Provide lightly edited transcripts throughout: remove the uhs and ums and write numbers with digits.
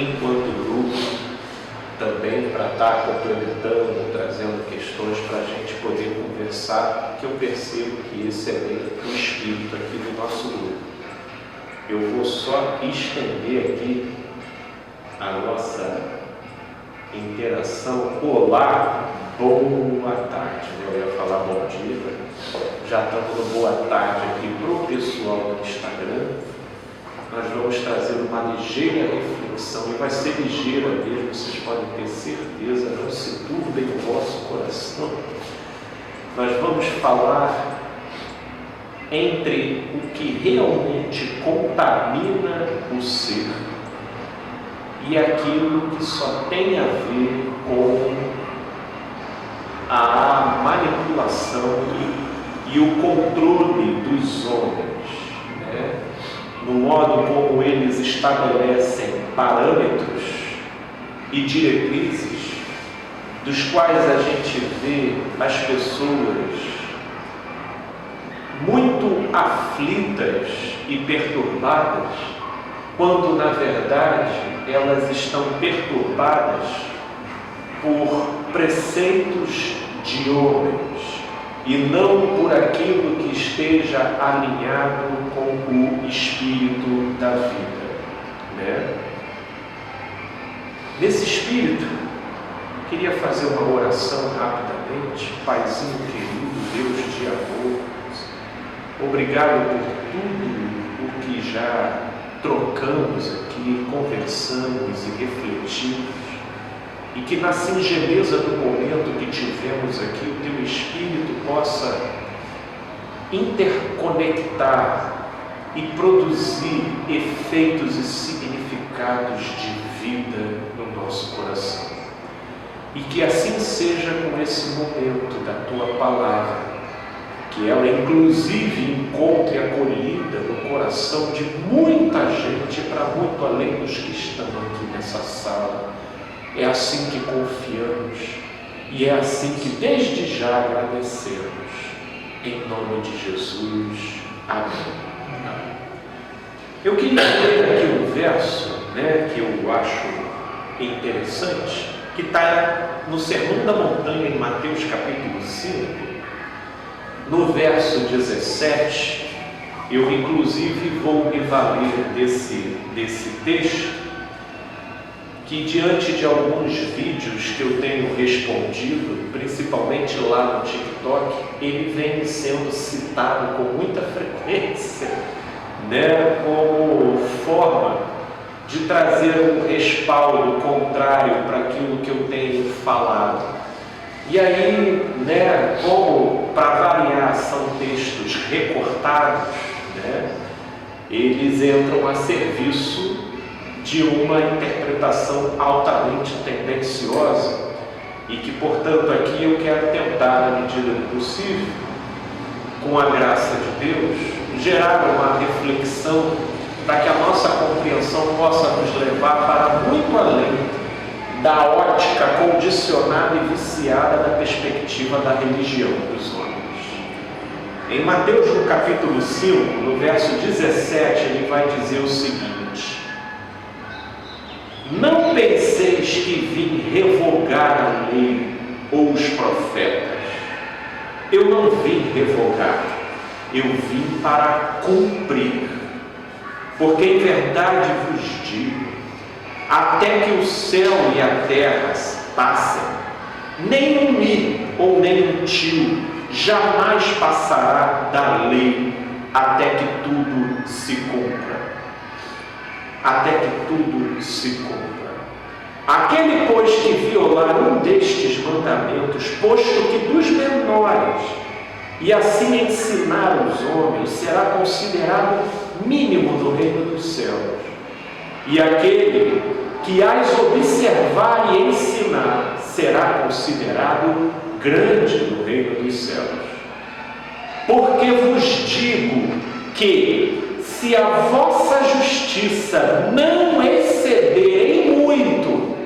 enquanto grupo, também para estar complementando, trazendo questões para a gente poder conversar, que eu percebo que esse é bem o espírito aqui do nosso grupo. Eu vou só estender aqui a nossa interação. Olá, boa tarde. Eu ia falar bom dia, já estamos no boa tarde aqui para o pessoal do Instagram. Nós vamos trazer uma ligeira reflexão, e vai ser ligeira mesmo, vocês podem ter certeza, não se turbem o vosso coração. Nós vamos falar entre o que realmente contamina o ser e aquilo que só tem a ver com a manipulação e o controle dos homens, né? No modo como eles estabelecem parâmetros e diretrizes, dos quais a gente vê as pessoas muito aflitas e perturbadas, quando na verdade elas estão perturbadas por preceitos de homens e não por aquilo que esteja alinhado com o espírito da vida, né? Nesse espírito, queria fazer uma oração rapidamente. Paizinho querido, Deus de amor, obrigado por tudo o que já trocamos aqui, conversamos e refletimos, e que na singeleza do momento que tivemos aqui, o Teu Espírito possa interconectar e produzir efeitos e significados de vida no nosso coração. E que assim seja com esse momento da Tua Palavra, que ela inclusive encontre acolhida no coração de muita gente, para muito além dos que estão aqui nessa sala. É assim que confiamos e é assim que desde já agradecemos. Em nome de Jesus. Amém. Eu queria ler aqui um verso, que eu acho interessante, que está no Sermão da Montanha, em Mateus capítulo 5, no verso 17. Eu inclusive vou me valer desse texto, que diante de alguns vídeos que eu tenho respondido, principalmente lá no TikTok, ele vem sendo citado com muita frequência, como forma de trazer um respaldo contrário para aquilo que eu tenho falado. E aí, como para variar são textos recortados, eles entram a serviço de uma interpretação altamente tendenciosa, e que, portanto, aqui eu quero tentar, na medida do possível, com a graça de Deus, gerar uma reflexão para que a nossa compreensão possa nos levar para muito além da ótica condicionada e viciada da perspectiva da religião dos homens. Em Mateus, no capítulo 5, no verso 17, ele vai dizer o seguinte: não penseis que vim revogar a lei ou os profetas. Eu não vim revogar, eu vim para cumprir. Porque em verdade vos digo, até que o céu e a terra passem, nem um i ou nem um tio jamais passará da lei, até que tudo se cumpra. Até que tudo se cumpra. Aquele, pois, que violar um destes mandamentos, posto que dos menores, e assim ensinar os homens, será considerado mínimo no reino dos céus. E aquele que as observar e ensinar, será considerado grande no reino dos céus. Porque vos digo que, se a vossa justiça não exceder em muito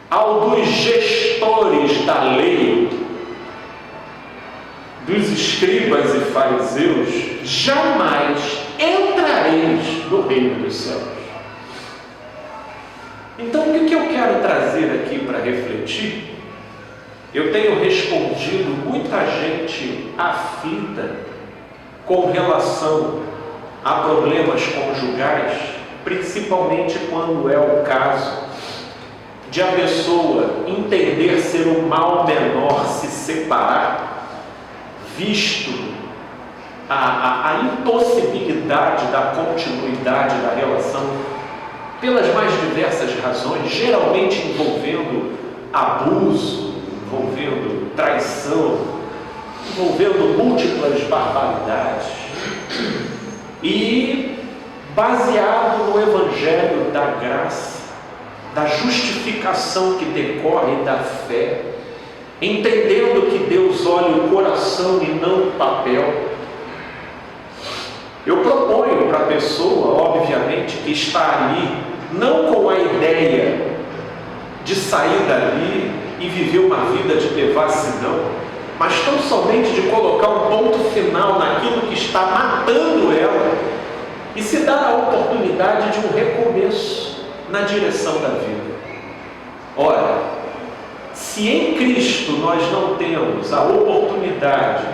ao dos gestores da lei, dos escribas e fariseus, jamais entrareis no reino dos céus. vir aqui para refletir, eu tenho respondido muita gente aflita com relação a problemas conjugais, principalmente quando é o caso de a pessoa entender ser o mal menor se separar, visto a impossibilidade da continuidade da relação, pelas mais diversas razões, geralmente envolvendo abuso, envolvendo traição, envolvendo múltiplas barbaridades, e baseado no Evangelho da graça, da justificação que decorre da fé, entendendo que Deus olha o coração e não o papel. Eu proponho para a pessoa, obviamente, que está ali, não com a ideia de sair dali e viver uma vida de devassidão, mas tão somente de colocar um ponto final naquilo que está matando ela e se dar a oportunidade de um recomeço na direção da vida. Ora, se em Cristo nós não temos a oportunidade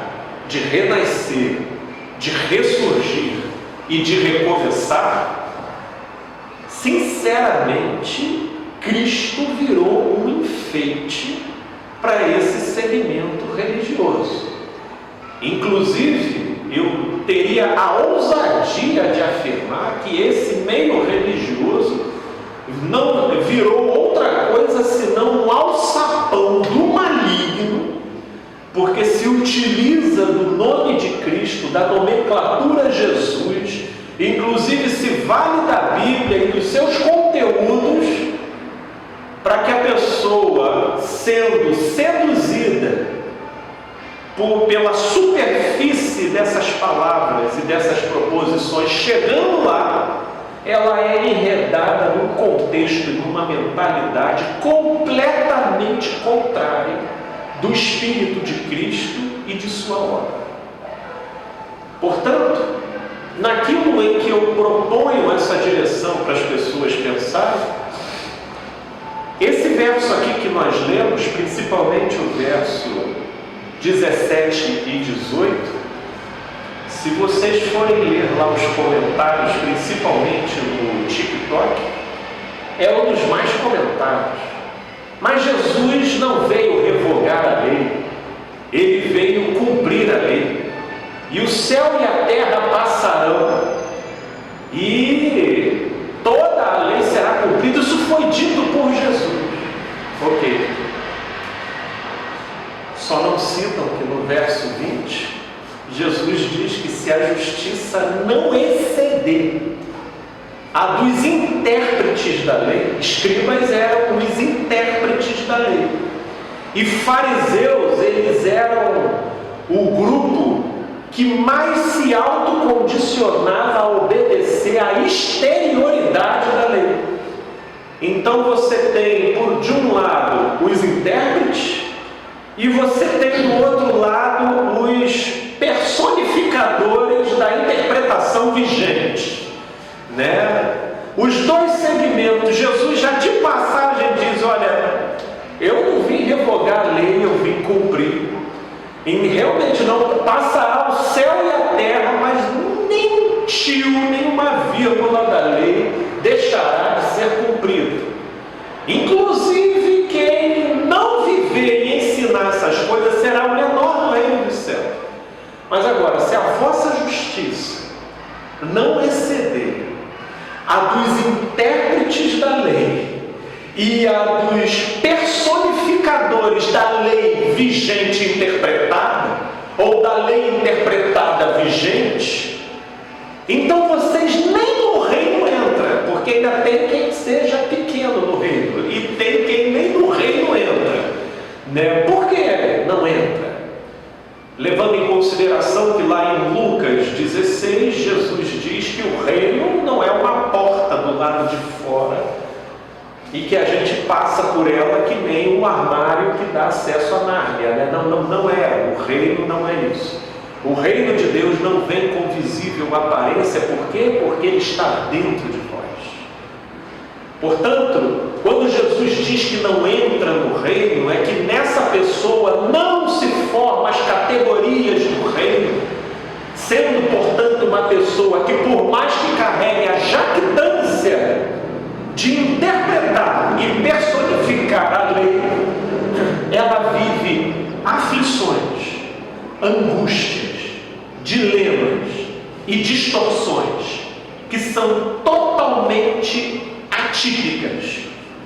de renascer, de ressurgir e de recomeçar, sinceramente, Cristo virou um enfeite para esse segmento religioso. Inclusive, eu teria a ousadia de afirmar que esse meio religioso não virou outra coisa senão um alçapão do maligno, porque se utiliza do nome de Cristo, da nomenclatura Jesus, inclusive se vale da Bíblia e dos seus conteúdos, para que a pessoa, sendo seduzida pela superfície dessas palavras e dessas proposições, chegando lá, ela é enredada num contexto e numa mentalidade completamente contrária do Espírito de Cristo e de sua obra. Portanto, naquilo em que eu proponho essa direção para as pessoas pensarem, esse verso aqui que nós lemos, principalmente o verso 17 e 18, se vocês forem ler lá os comentários, principalmente no TikTok, é um dos mais comentados. Mas Jesus não veio revogar a lei, ele veio cumprir a lei. E o céu e a terra passarão, e toda a lei será cumprida. Isso foi dito por Jesus. Ok. Só não citam que no verso 20, Jesus diz que se a justiça não exceder a dos intérpretes da lei, escribas eram os intérpretes da lei, e fariseus, eles eram o grupo que mais se autocondicionava a obedecer à exterioridade da lei. Então você tem, de um lado, os intérpretes, e você tem do outro lado os personificadores da interpretação vigente, né? Os dois segmentos. Jesus já de passagem diz: olha, eu não vim revogar a lei, eu vim cumprir. E realmente não passará o céu e a terra, mas nem um tio, nem uma vírgula da lei deixará de ser cumprido. Inclusive quem não viver e ensinar essas coisas será o menor no reino do céu. Mas agora, se a vossa justiça não exceder a dos intérpretes da lei e a dos personificadores da lei vigente interpretada, ou da lei interpretada vigente, então vocês nem no reino entram, porque ainda tem quem seja pequeno no reino, e tem quem nem no reino entra, né? Por que não entra? Levando em consideração que lá em Lucas 16, Jesus diz que o reino não é uma porta do lado de fora e que a gente passa por ela que nem um armário que dá acesso à Nárnia, né? Não é, o reino não é isso. O reino de Deus não vem com visível aparência. Por quê? Porque ele está dentro de nós. Portanto, quando Jesus diz que não entra no reino, é que nessa pessoa não se formam as categorias do reino, sendo, portanto, uma pessoa que, por mais que carregue a jactância de interpretar e personificar a lei, ela vive aflições, angústias, dilemas e distorções que são totalmente atípicas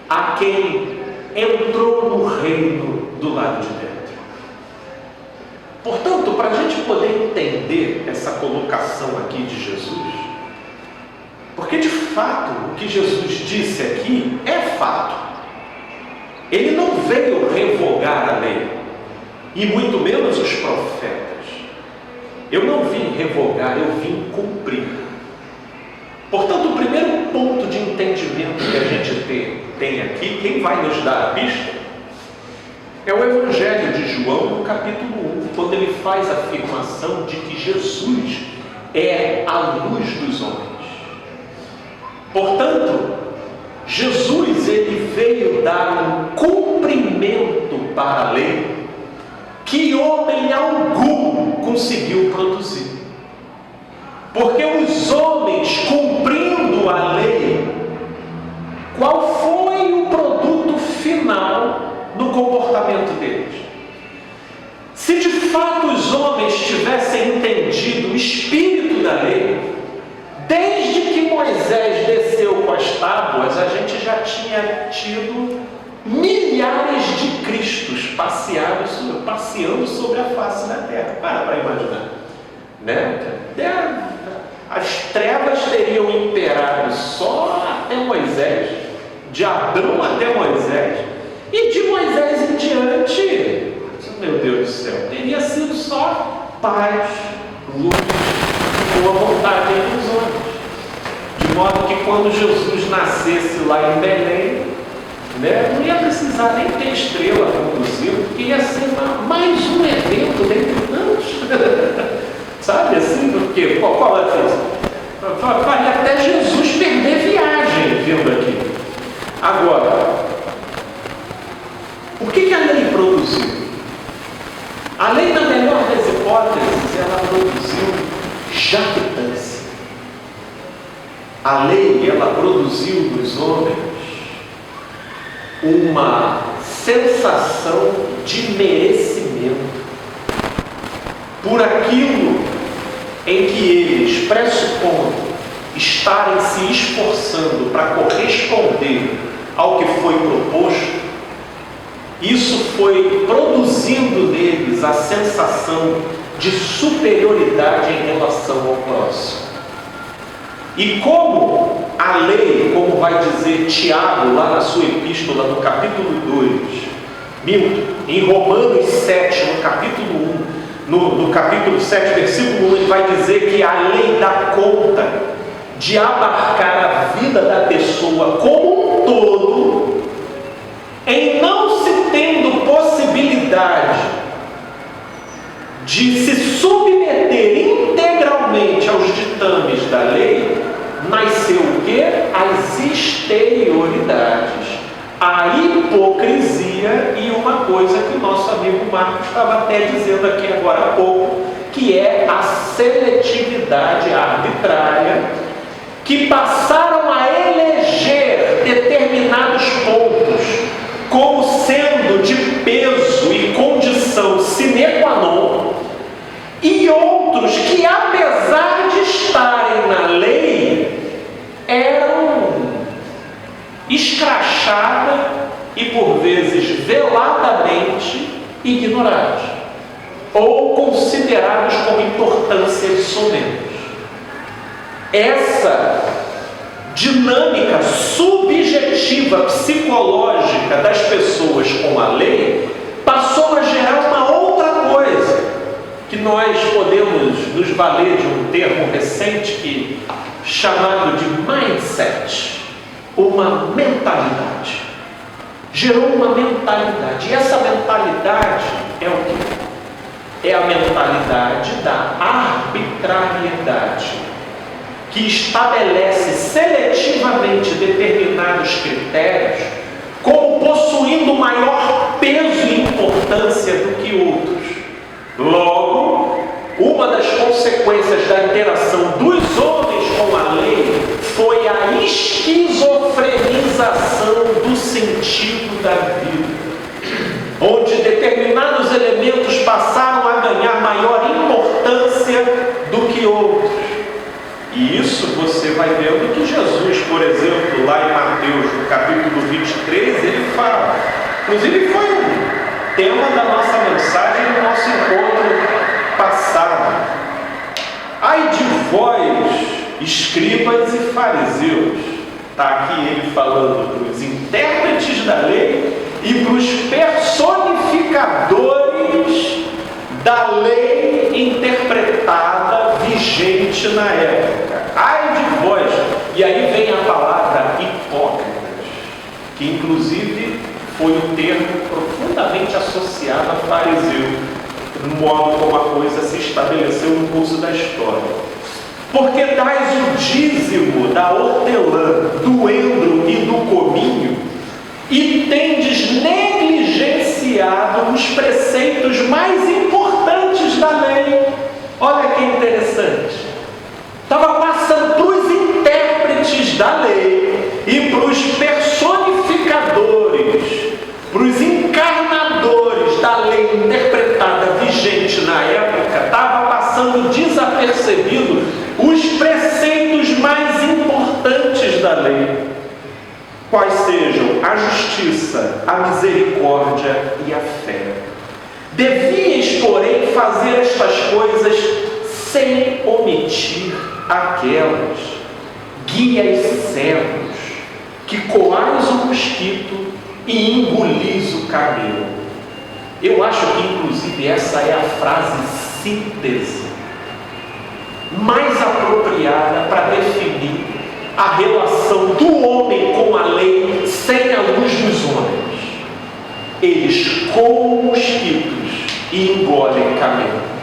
a quem entrou no reino do lado de dentro. Portanto, para a gente poder entender essa colocação aqui de Jesus, porque de fato o que Jesus disse aqui é fato. Ele não veio revogar a lei, e muito menos os profetas. Eu não vim revogar, eu vim cumprir. Portanto, o primeiro ponto de entendimento que a gente tem aqui, quem vai nos dar a pista, é o Evangelho de João, no capítulo 1, quando ele faz a afirmação de que Jesus é a luz dos homens. Portanto, Jesus ele veio dar um cumprimento para a lei que homem algum conseguiu produzir. Porque os homens, cumprindo a lei, qual foi o produto final no comportamento deles? Se de fato os homens tivessem entendido o espírito da lei, desde que Moisés desceu com as tábuas, a gente já tinha tido milhares de Cristos passeando sobre a face da terra. Para imaginar, né? As trevas teriam imperado só até Moisés, de Adão até Moisés, e de Moisés em diante, meu Deus do céu, teria sido só paz, luz, boa vontade entre os homens. De modo que quando Jesus nascesse lá em Belém, né, não ia precisar nem ter estrela conduzindo, porque ia ser mais um evento dentre tantos. Sabe assim? Porque qual é isso? Faria até Jesus perder viagem vindo aqui. Agora, o que a lei produziu? A lei, na melhor das hipóteses, ela produziu jactância. A lei, ela produziu nos homens uma sensação de merecimento por aquilo em que eles, pressupondo estarem se esforçando para corresponder ao que foi proposto, isso foi produzindo neles a sensação de superioridade em relação ao próximo. E como a lei, como vai dizer Tiago lá na sua epístola no capítulo 2, em Romanos 7, no capítulo 1, no capítulo 7, versículo 1, ele vai dizer que a lei dá conta de abarcar a vida da pessoa como um todo, em não se tendo possibilidade de se submeter integralmente aos ditames da lei, nasceu o quê? As exterioridades, a hipocrisia e uma coisa que o nosso amigo Marcos estava até dizendo aqui agora há pouco, que é a seletividade arbitrária, que passaram a eleger determinados pontos como sendo de peso e condição sine qua non, e outros que, apesar de estarem na lei, eram escrachadas e por vezes veladamente ignorados ou considerados como importâncias somenos. Essa dinâmica subjetiva psicológica das pessoas com a lei passou a gerar uma outra coisa, que nós podemos nos valer de um termo recente chamado de mindset, uma mentalidade. Gerou uma mentalidade, e essa mentalidade é o quê? É a mentalidade da arbitrariedade, que estabelece seletivamente determinados determinados critérios como possuindo maior peso e importância do que outros. Logo, uma das consequências da interação dos homens com a lei foi a esquizofrenização do sentido da vida, onde determinados elementos passaram a ganhar maior importância do que outros. E isso você vai vendo que Jesus, por exemplo, lá em Mateus, no capítulo 23, ele fala. Inclusive foi um tema da nossa mensagem no nosso encontro passado. Ai de vós, escribas e fariseus. Está aqui ele falando para os intérpretes da lei e para os personificadores da lei interpretada vigente na época. Ai de vós! E aí vem a palavra hipócritas, que inclusive foi um termo profundamente associado a fariseu, no modo como a coisa se estabeleceu no curso da história. Porque dais o dízimo da hortelã, do endro e do cominho, e tendes negligenciado os preceitos mais importantes da lei. Olha que interessante. Estava passando para os intérpretes da lei e para os personificadores, para os encarnadores da lei interpretada vigente na época, estava passando desapercebido os preceitos mais importantes da lei, quais sejam a justiça, a misericórdia e a fé. Devias, porém, fazer estas coisas sem omitir aquelas. Guias cegos, que coais o mosquito e engolis o camelo. Eu acho que, inclusive, essa é a frase síntese mais apropriada para definir a relação do homem com a lei sem a luz dos homens. Eles comem mosquitos e engolem camelos.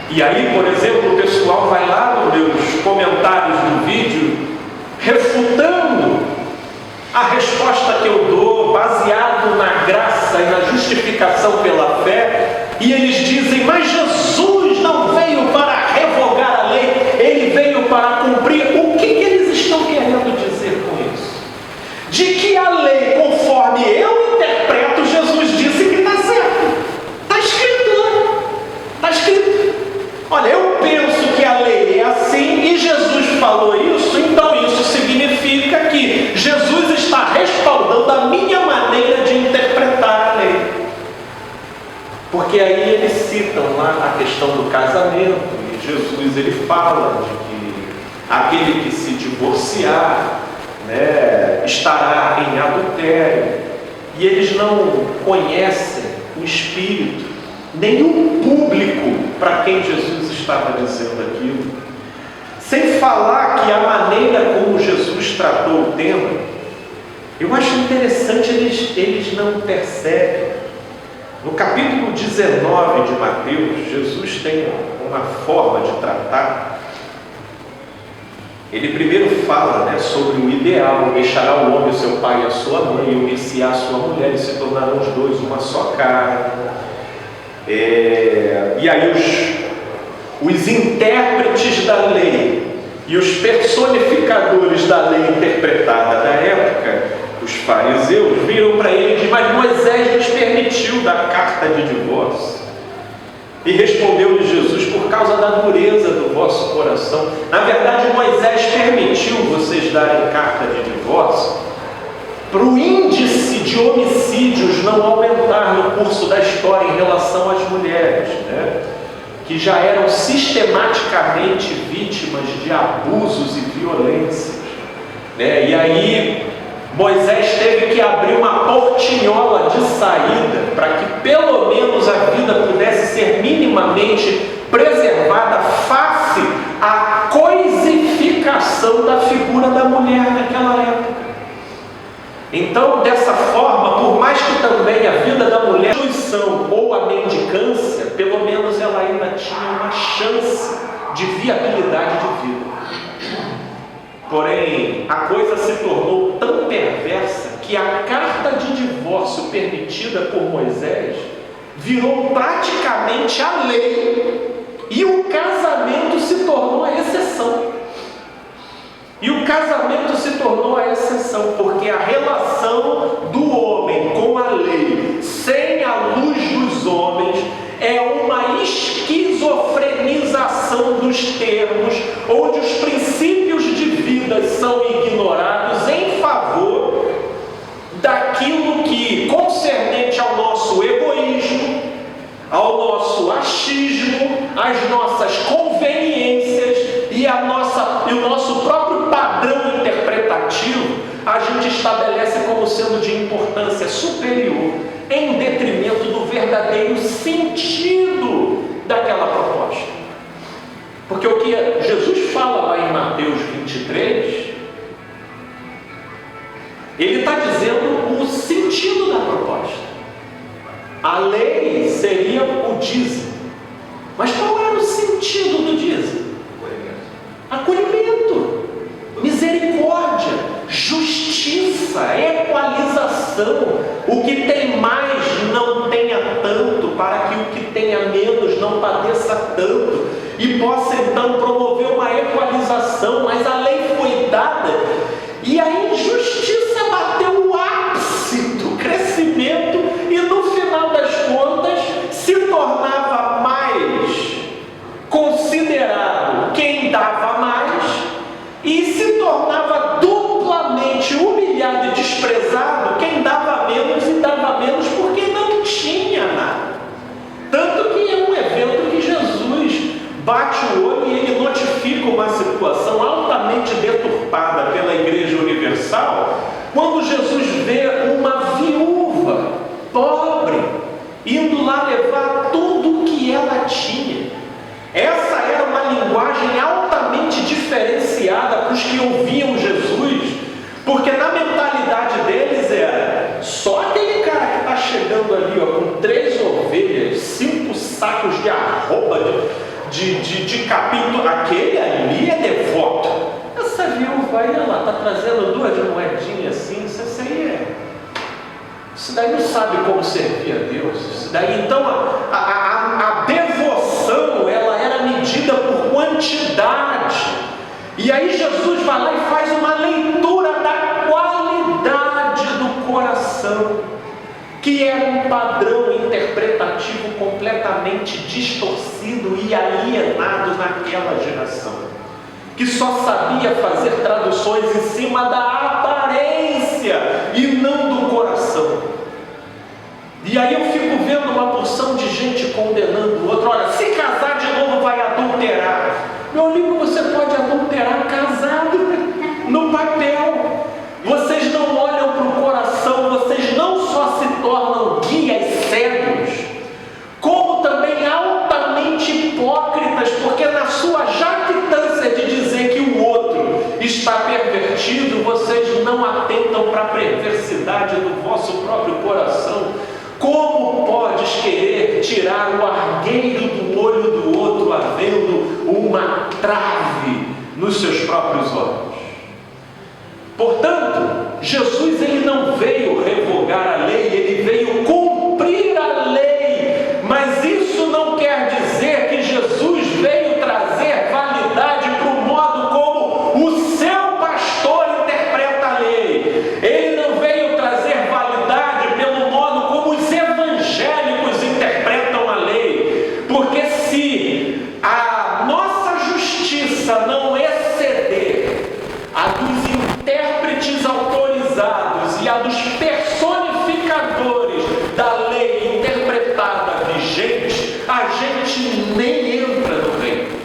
E aí, por exemplo, o pessoal vai lá nos meus comentários do vídeo refutando a resposta que eu dou baseado na graça e na justificação pela fé, e eles dizem: mas Jesus não veio para revogar a lei, ele veio para cumprir. O que eles estão querendo dizer com isso? De que a lei, conforme eu interpreto, Jesus disse que está certo. Está escrito lá. Está escrito. Olha, eu penso que a lei é assim e Jesus falou isso, então isso significa que Jesus está respaldando a minha maneira de interpretar a lei. Porque aí eles citam lá a questão do casamento, e Jesus ele fala de que aquele que se divorciar, estará em adultério, e eles não conhecem o espírito, nem o público para quem Jesus estava dizendo aquilo. Sem falar que a maneira como Jesus tratou o tema, eu acho interessante, eles não percebem. No capítulo 19 de Mateus, Jesus tem uma forma de tratar. Ele primeiro fala sobre o ideal: deixará o homem o seu pai e a sua mãe, e unir-se-á a sua mulher, e se tornarão os dois uma só carne. E aí os intérpretes da lei e os personificadores da lei interpretada da época, os fariseus, viram para ele e dizem: mas Moisés nos permitiu dar carta de divórcio. E respondeu-lhe Jesus: por causa da dureza do vosso coração. Na verdade, Moisés permitiu vocês darem carta de divórcio para o índice de homicídios não aumentar no curso da história em relação às mulheres, que já eram sistematicamente vítimas de abusos e violências. E aí Moisés teve que abrir uma portinhola de saída para que pelo menos a vida pudesse ser minimamente preservada face à coisificação da figura da mulher naquela época. Então, dessa forma, por mais que também a vida da mulher, a prostituição ou a mendicância, pelo menos ela ainda tinha uma chance de viabilidade de vida. Porém, a coisa se tornou tão perversa que a carta de divórcio permitida por Moisés virou praticamente a lei e o casamento se tornou a exceção. E o casamento se tornou a exceção, porque a relação do homem com a lei, sem a luz dos homens, é uma esquizofrenização dos termos, onde os princípios de vida são ignorados em favor daquilo que, concernente ao nosso egoísmo, ao nosso achismo, às nossas conveniências e o nosso próprio padrão interpretativo, a gente estabelece como sendo de importância superior, em detrimento do verdadeiro sentido daquela proposta. Porque o que Jesus fala lá em Mateus 23, ele está dizendo o sentido da proposta. A lei seria o dízimo. Mas qual era o sentido do dízimo? Acolhimento, misericórdia, justiça, equalização. O que tem mais não tenha tanto, para que o que tenha menos não padeça tanto, e possa então promover uma equalização. Mas a lei foi dada e a injustiça bateu o ápice do crescimento, e no final das contas se tornava mais considerado quem dava mais, e se tornava duplamente humilhado e desprezado quem dava menos, e dava menos porque não tinha nada. Tanto que é um evento que Jesus bate o olho e ele notifica uma situação altamente deturpada pela Igreja Universal, quando Jesus vê uma viúva pobre indo lá levar tudo o que ela tinha. Essa era uma linguagem altamente diferenciada para os que ouviam Jesus, porque na mentalidade deles era só aquele cara que está chegando ali com 3 ovelhas, 5 sacos de arroba de capim, aquele ali é devoto. Essa viúva aí, ela está trazendo 2 moedinhas assim, isso daí não sabe como servir a Deus. Isso daí, então, a devoção, ela era medida por quantidade. E aí Jesus vai lá e faz uma leitura da qualidade do coração, que era um padrão interpretativo completamente distorcido e alienado naquela geração, que só sabia fazer traduções em cima da aparência e não do coração. E aí eu fico vendo uma porção de gente condenando o outro. Olha, se casar de novo vai adulterar. Meu amigo, você pode adulterar casado no papel. Vocês não olham para o coração, vocês não só se tornam guias cegos, como também altamente hipócritas, porque na sua jactância de dizer que o outro está pervertido, vocês não atentam para a perversidade do vosso próprio coração. Como podes querer tirar o argueiro do olho do outro, havendo uma trave nos seus próprios olhos? Portanto, Jesus ele não veio revogar a lei, ele veio cumprir a lei. Mas isso não quer dizer que Jesus veio trazer validade para o modo como o seu pastor interpreta a lei. Ele não veio trazer validade pelo modo como os evangélicos interpretam a lei. Porque se a nossa justiça não exceder a dos intérpretes autorizados e a dos personificadores da lei interpretada vigente, a gente nem entra no reino.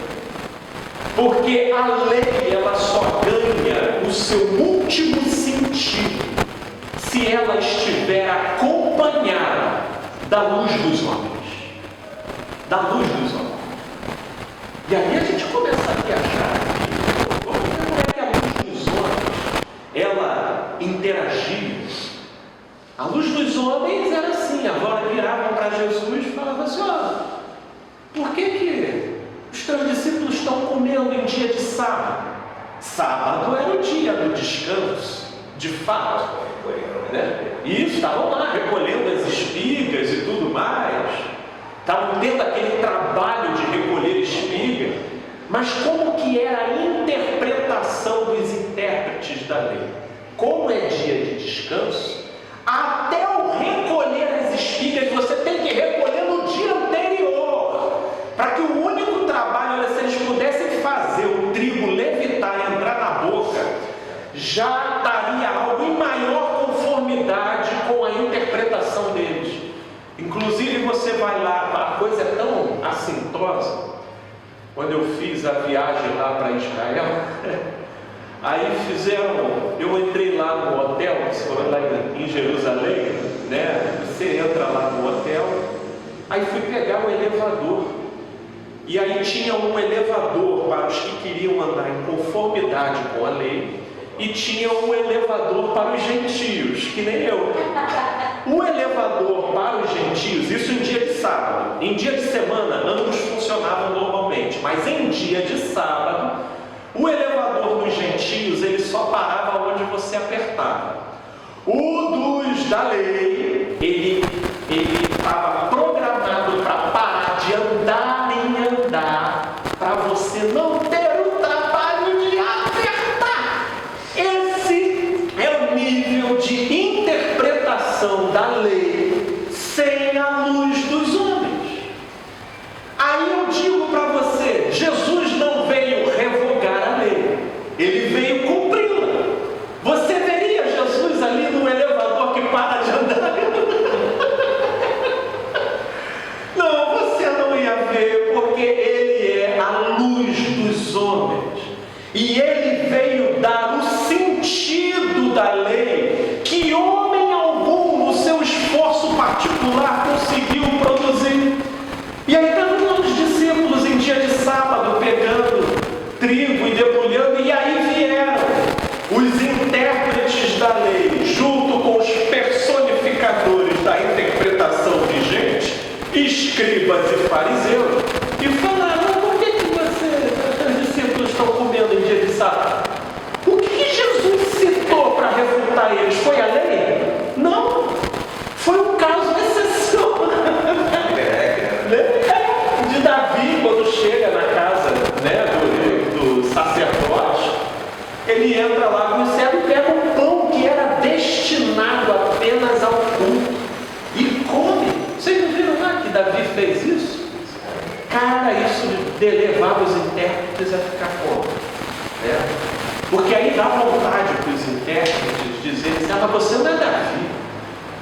Porque a lei ela só ganha o seu último sentido se ela estiver acompanhada da luz dos homens. Da luz dos homens. E aí a gente começa a achar, vamos ver como é que a luz dos homens ela interagia. A luz dos homens era assim, agora viravam para Jesus e falavam assim: por que os teus discípulos estão comendo em dia de sábado? Sábado era o dia do descanso, de fato, né? E isso, estavam lá recolhendo as espigas e tudo mais, estavam tendo aquele trabalho de recolher espigas. Mas como que era a interpretação dos intérpretes da lei? Como é dia de descanso, até o recolher as espigas você tem que recolher no dia anterior, para que o único trabalho, se eles pudessem fazer o trigo levitar e entrar na boca, já estaria algo em maior conformidade com a interpretação deles. Inclusive você vai lá, a coisa é tão assintosa. Quando eu fiz a viagem lá para Israel, aí eu entrei lá no hotel, lá em Jerusalém, né? Você entra lá no hotel, aí fui pegar o elevador, e aí tinha um elevador para os que queriam andar em conformidade com a lei, e tinha um elevador para os gentios, que nem eu. O elevador para os gentios, isso em dia de sábado. Em dia de semana, ambos funcionavam normalmente, mas em dia de sábado, o elevador dos gentios, ele só parava onde você apertava. O dos da lei, ele estava programado para parar de andar em andar, para você não ter o trabalho de apertar. Esse é o nível de interpretação da lei sem a luz dos homens. Aí eu digo para você, Jesus não veio revogar a lei, ele veio cumpri-la. Você veria Jesus ali no elevador que para de andar? Não, você não ia ver, porque ele é a luz dos homens, e ele veio dar o sentido da lei que homem algum no seu esforço particular conseguiu produzir. E aí estavam os discípulos em dia de sábado pegando trigo e debulhando, e aí vieram os intérpretes da lei junto com os personificadores da interpretação vigente, escribas e fariseus, e falaram: por que os discípulos estão comendo em dia de sábado? O que Jesus citou para refutar eles? Foi a lei? Não, foi um caso de exceção. De Davi, quando chega na casa, né, do sacerdote, ele entra lá no céu e pega um pão que era destinado apenas ao culto e come. Vocês não viram lá que Davi fez isso? Cara, isso levava os intérpretes a ficar fora, né? Porque aí dá vontade para os intérpretes dizerem assim: mas você não é Davi,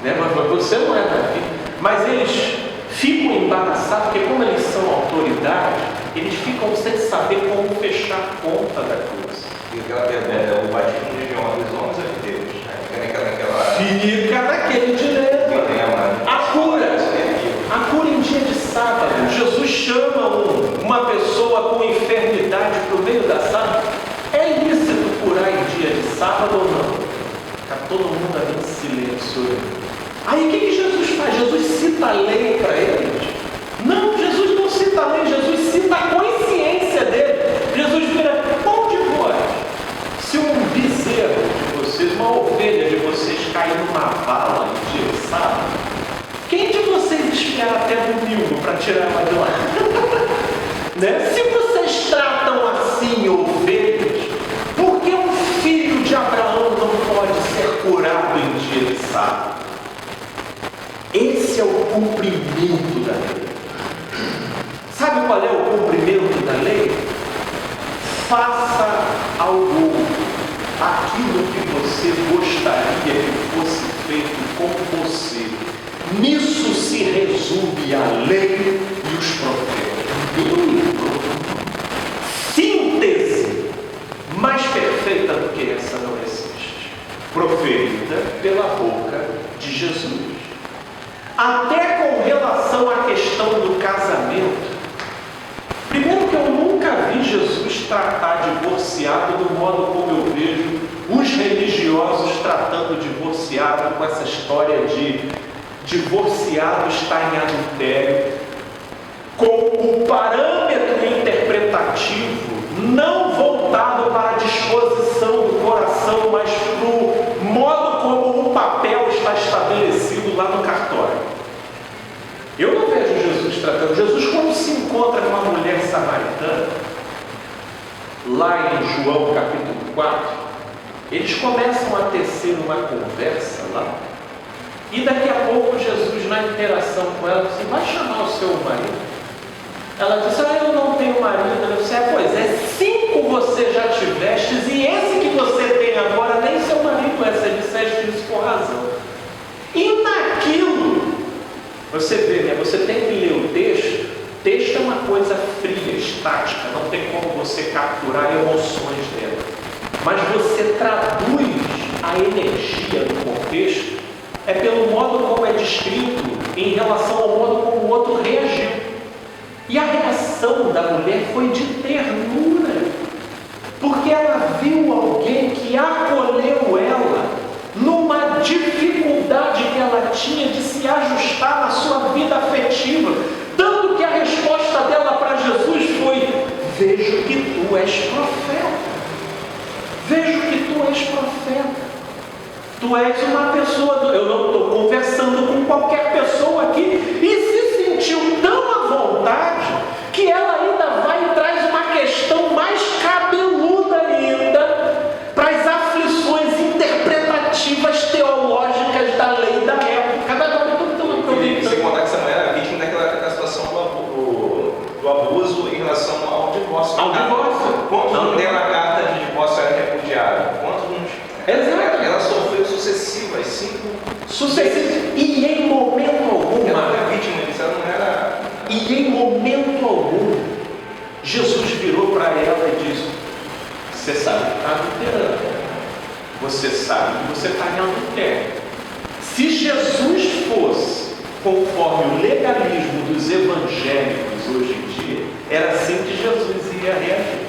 né? Mas você não é Davi. Mas eles ficam embaraçados, porque como eles são autoridade, eles ficam sem saber como fechar a conta da coisa. E aquela pergunta, o batismo de João dos homens é de Deus, né? Fica naquele dilema. A cura em dia de sábado. Jesus chama uma pessoa com enfermidade para o meio da sábado. É lícito curar em dia de sábado ou não? Está todo mundo ali em silêncio. Aí o que Jesus faz? Jesus cita a lei para eles? Não, Jesus não cita a lei, Jesus cita a consciência dele. Jesus vira: bom de vós, se um bezerro de vocês, uma ovelha de vocês cair numa vala em dia de sábado, quem de vocês espera até domingo para tirar ela de lá? Né? Se vocês tratam assim ovelhas, por que um filho de Abraão não pode ser curado em dia de sábado? Esse é o cumprimento da lei. Sabe qual é o cumprimento da lei? Faça ao outro aquilo que você gostaria que fosse feito com você. Nisso se resume a lei e os profetas. Síntese mais perfeita do que essa não existe, proferida pela boca de Jesus. Até com relação à questão do casamento, primeiro que eu nunca vi Jesus tratar divorciado do modo como eu vejo os religiosos tratando divorciado, com essa história de divorciado está em adultério, com o parâmetro interpretativo não voltado para a disposição do coração, mas para o modo como o papel está estabelecido lá no cartório. Eu não vejo Jesus tratando. Jesus, quando se encontra com uma mulher samaritana, lá em João capítulo 4, eles começam a tecer uma conversa lá, e daqui a pouco Jesus, na interação com ela, disse: vai chamar o seu marido. Ela disse: eu não tenho marido. Ele disse: pois é, 5 você já tivestes, e esse que você tem agora nem seu marido é. Você disseste isso por razão. E naquilo, você vê, né? Você tem que ler o texto. O texto é uma coisa fria, estática, não tem como você capturar emoções dela. Mas você traduz a energia do contexto, é pelo modo como é descrito em relação ao modo como o outro reagiu. E a reação da mulher foi de ternura, porque ela viu alguém que acolheu ela numa dificuldade que ela tinha de se ajustar na sua vida afetiva, tanto que a resposta dela para Jesus foi: vejo que tu és profeta. Vejo que tu és profeta. Tu és uma pessoa, eu não estou conversando com qualquer pessoa aqui, e se sentiu tão à vontade que ela ainda vai e traz uma questão mais cabeluda ainda para as aflições interpretativas teológicas da lei da época. E sem contar que essa mulher era vítima daquela situação do abuso em relação ao divórcio. Ao divórcio. Quantos não deram a carta de divórcio era repudiada? Quantos não? Exato. Ela sofreu sucessivas, 5 sucessivas. E em momento algum, ela não era vítima disso, ela não era. E em momento algum, Jesus virou para ela e disse: você sabe que está adulterando, você sabe que você está em adultério. Se Jesus fosse conforme o legalismo dos evangélicos hoje em dia, era assim que Jesus ia reagir.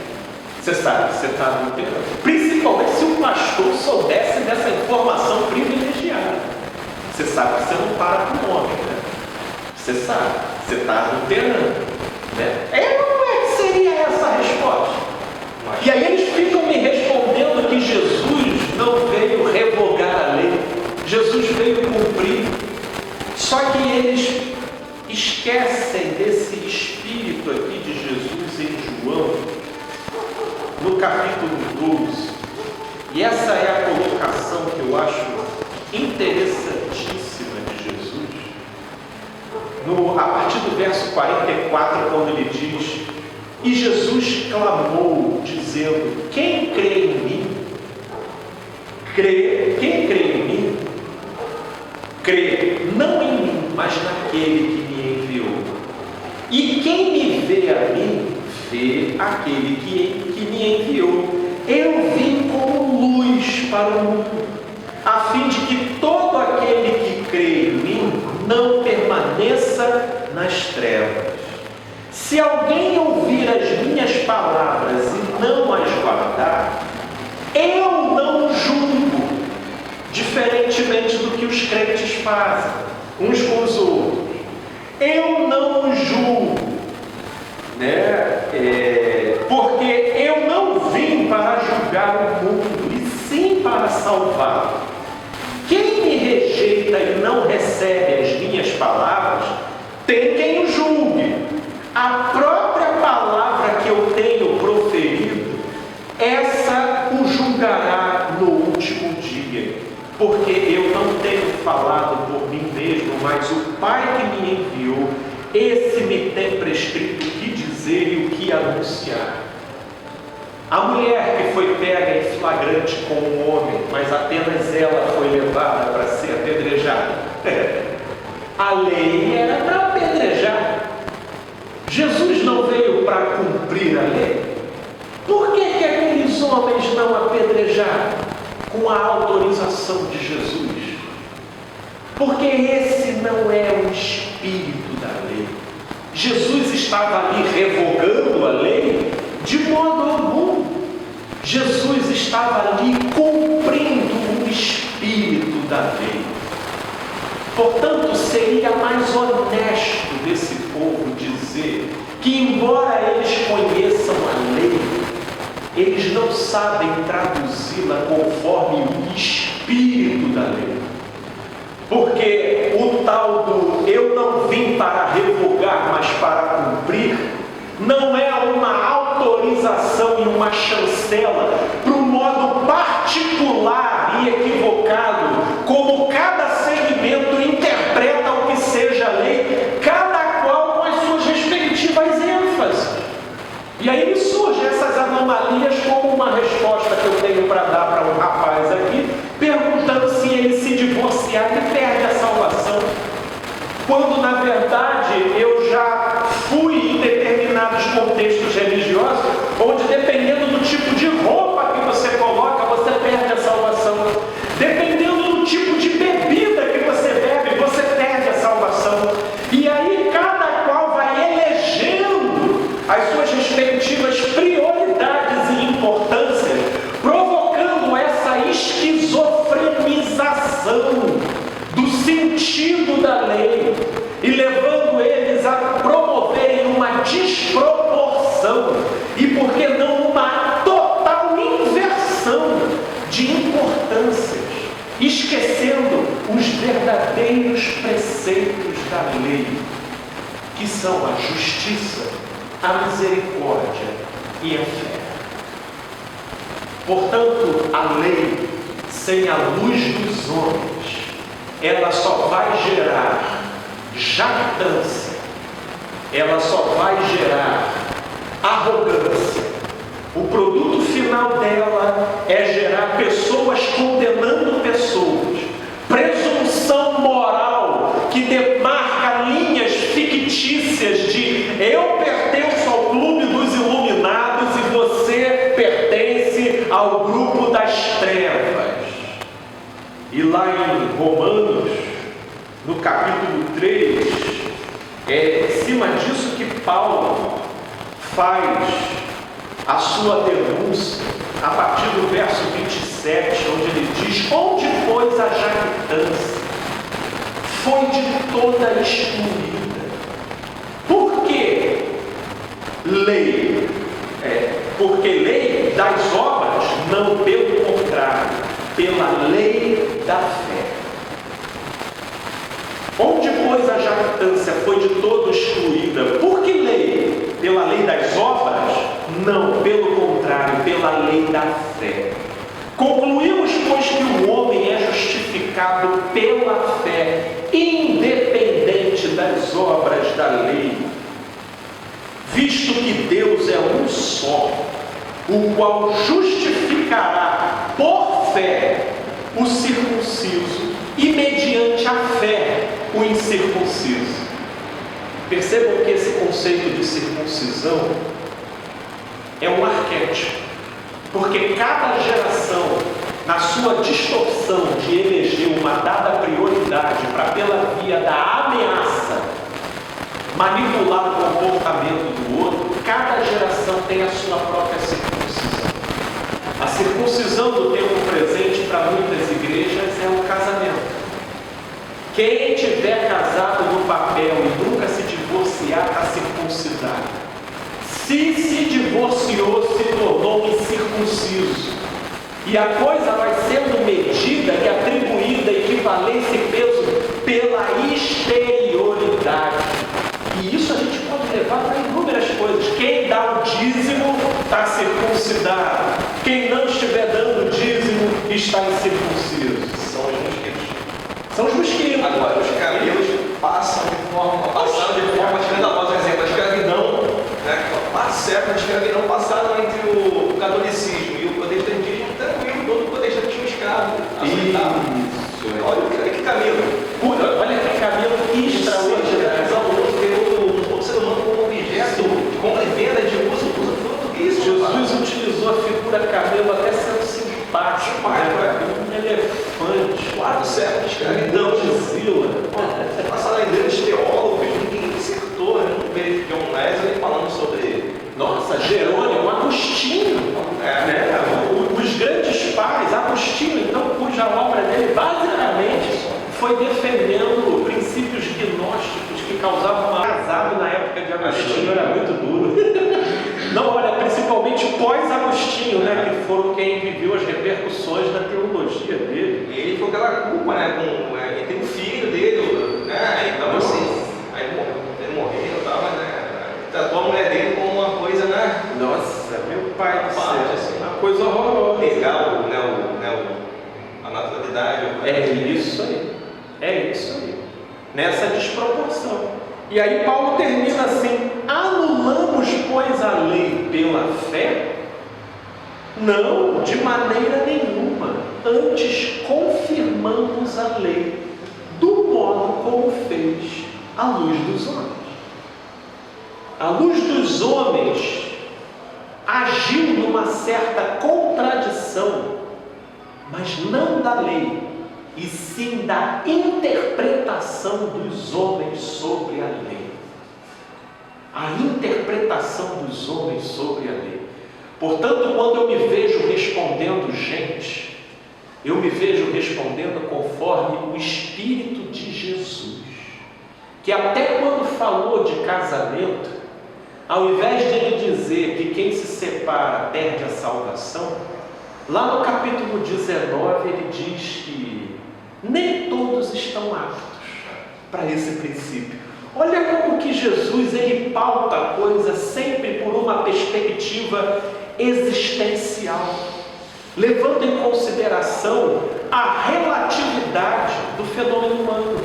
Você sabe que você está adulterando. Principalmente se o pastor soubesse dessa informação privilegiada. Você sabe que você não para com o homem, né? Você sabe, você está adulterando, né? Não é que seria essa a resposta. E aí eles ficam me respondendo que Jesus não veio revogar a lei. Jesus veio cumprir. Só que eles esquecem desse espírito aqui de Jesus em João, no capítulo 12. E essa é a colocação que eu acho interessantíssima de Jesus. A partir do verso 44, quando ele diz: e Jesus clamou, dizendo: quem crê em mim, quem crê em mim, crê não em mim, mas naquele que me enviou. E quem me vê a mim, vê aquele que me enviou. Eu vim como luz para o mundo, a fim de que todo aquele que crê em mim não permaneça nas trevas. Se alguém ouvir as minhas palavras e não as guardar, eu não julgo, diferentemente do que os crentes fazem, uns com os outros. Eu não julgo, né? Porque eu não vim para julgar o mundo, e sim para salvá-lo. Quem me rejeita e não recebe as minhas palavras, tem quem o julgue. A própria palavra que eu tenho proferido, essa o julgará no último dia. Porque eu não tenho falado por mim mesmo, mas o Pai que me enviou, esse me tem prescrito o que dizer e o que anunciar. A mulher que foi pega em flagrante com um homem, mas apenas ela foi levada para ser apedrejada. A lei era para apedrejar. Jesus não veio para cumprir a lei. Por que aqueles homens não apedrejaram com a autorização de Jesus? Porque esse não é o espírito da lei. Jesus estava ali revogando a lei? De modo algum. Jesus estava ali cumprindo o espírito da lei. Portanto, seria mais honesto desse povo dizer que, embora eles conheçam a lei, eles não sabem traduzi-la conforme o espírito da lei. Porque o tal do eu não vim para revogar, mas para cumprir, não é uma autorização e uma chancela para um modo particular e equivocado, como cada segmento interpreta o que seja a lei, cada qual com as suas respectivas ênfases. E aí me surgem essas anomalias como uma resposta que eu tenho para dar para um rapaz aqui, perguntando se ele se divorciar, ele perde a salvação. Quando, na verdade, eu já fui em determinados contextos religiosos, onde, dependendo do tipo de roupa que você coloca, você perde a salvação. Dependendo do tipo de bebida que você bebe, você perde a salvação. E aí, cada qual vai elegendo as suas respectivas prioridades e importâncias, provocando essa esquizofrenização do sentido da lei e levando eles a promoverem uma desproporção e, por que não, uma total inversão de importâncias, esquecendo os verdadeiros preceitos da lei, que são a justiça, a misericórdia e a fé. Portanto, a lei, sem a luz dos homens, ela só vai gerar jactância, ela só vai gerar arrogância. O produto final dela é gerar pessoas condenando pessoas, presunção moral que demarca linhas fictícias de eu pertenço ao clube dos iluminados e você pertence ao grupo das trevas. E lá em Romanos, no capítulo 3, é em cima disso que Paulo faz a sua denúncia, a partir do verso 27, onde ele diz: onde, pois, a jactância foi de toda excluída. Por que lei? Porque lei das obras? Não, pelo contrário, pela lei da fé. Onde, pois, a jactância foi de todo excluída? Por que lei? Pela lei das obras? Não, pelo contrário, pela lei da fé. Concluímos, pois, que o homem é justificado pela fé, independente das obras da lei, visto que Deus é um só, o qual justificará por fé o circunciso e mediante a fé o incircunciso. Percebam que esse conceito de circuncisão é um arquétipo, porque cada geração, na sua distorção de eleger uma dada prioridade para, pela via da ameaça, manipular o comportamento do outro, cada geração tem a sua própria circuncisão. A circuncisão do tempo presente para muitas igrejas é o casamento. Quem tiver casado no papel e nunca se divorciar, está circuncidado. Se divorciou, se tornou incircunciso. E a coisa vai sendo medida e atribuída equivalência e peso pela exterioridade. E isso a gente pode levar para inúmeras coisas. Quem dá o dízimo está circuncidado. Quem não estiver dando dízimo está incircunciso. São os mosquitos. São os mosquitos. Agora, os camelos passaram de forma escandalosa. Por exemplo, a escravidão, né? A escravidão passaram entre o catolicismo e o protestante indígena, tranquilo, todo protestante tinha um escravo. Olha que camelo. Olha que camelo extraordinário. O ser humano como objeto de compra e venda, de uso fruto disso. Jesus utilizou a figura camelo até sendo simpático. Um elefante. 4 séculos de escravidão, de Zila. Passaram em grandes teólogos, ninguém acertou, né? Não veio John Wesley falando sobre. Nossa, Jerônimo, Agostinho, né? Os grandes pais, Agostinho, então, cuja obra dele basicamente foi defendendo princípios gnósticos que causavam uma casado na época de Agostinho, era muito duro. Não, olha, principalmente o pós-Agostinho, né, que foram quem viveu as repercussões da teologia dele. E ele ficou aquela culpa, né? Ele tem um filho dele, né? Então, assim, aí ele morreu e tal, mas tratou a mulher dele como uma coisa, né? Nossa, meu pai do céu, assim, uma coisa horrorosa. Legal, a naturalidade. É isso aí. É isso aí. Nessa desproporção. E aí Paulo termina assim: anulamos, pois, a lei pela fé? Não, de maneira nenhuma. Antes confirmamos a lei do modo como fez a luz dos homens. A luz dos homens agiu numa certa contradição, mas não da lei, e sim da interpretação dos homens sobre a lei. A interpretação dos homens sobre a lei. Portanto, quando eu me vejo respondendo gente, eu me vejo respondendo conforme o Espírito de Jesus, que até quando falou de casamento, ao invés de ele dizer que quem se separa perde a salvação, lá no capítulo 19 ele diz que nem todos estão aptos para esse princípio. Olha como que Jesus ele pauta a coisa sempre por uma perspectiva existencial, levando em consideração a relatividade do fenômeno humano.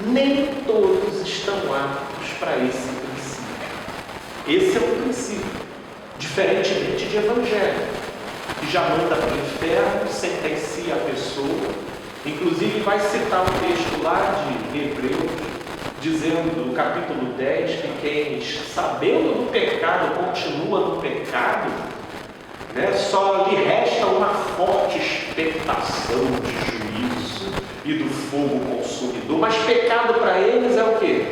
Nem todos estão aptos para esse princípio. Esse é o princípio, diferentemente de evangelho, que já manda para o inferno, sentencia a pessoa. Inclusive vai citar um texto lá de Hebreus, dizendo no capítulo 10 que quem, sabendo do pecado, continua no pecado, né, só lhe resta uma forte expectação de juízo e do fogo consumidor. Mas pecado para eles é o quê?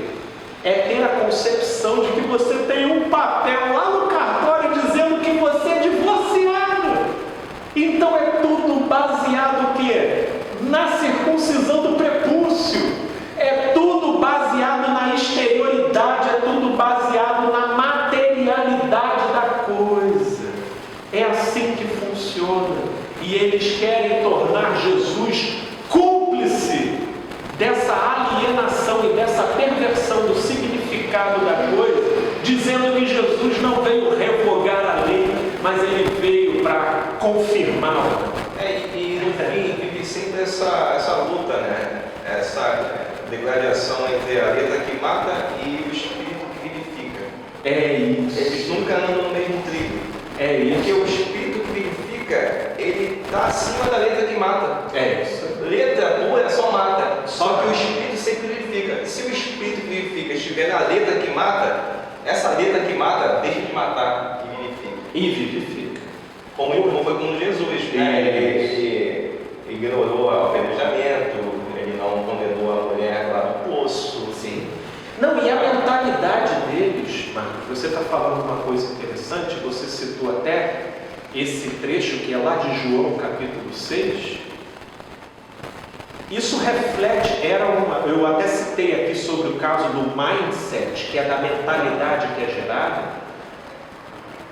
É ter a concepção de que você tem um papel lá no cartório dizendo que você é divorciado. Então é tudo baseado o quê? Na circuncisão do prepúcio. É tudo baseado na exterioridade, é tudo baseado na materialidade da coisa. É assim que funciona. E eles querem tornar Jesus cúmplice dessa alienação e dessa perversão do significado da coisa, dizendo que Jesus não veio revogar a lei, mas ele veio para confirmá-la. E no fim vive sempre essa luta, né? Essa degradação entre a letra que mata e o espírito que vivifica. É isso. Eles nunca andam no mesmo trilho. É isso. Porque o espírito que vivifica, ele está acima da letra que mata. É isso. Letra pura só mata. Só que o espírito sempre vivifica. Se o espírito que vivifica estiver na letra que mata, essa letra que mata deixa de matar e vivifica. E vivifica. Como foi com Jesus, né? Ele ignorou o apedrejamento, ele não condenou a mulher lá do poço. Sim. Não, e a mentalidade deles, Marcos, você está falando uma coisa interessante, você citou até esse trecho que é lá de João, capítulo 6. Isso reflete, eu até citei aqui sobre o caso do mindset, que é da mentalidade que é gerada,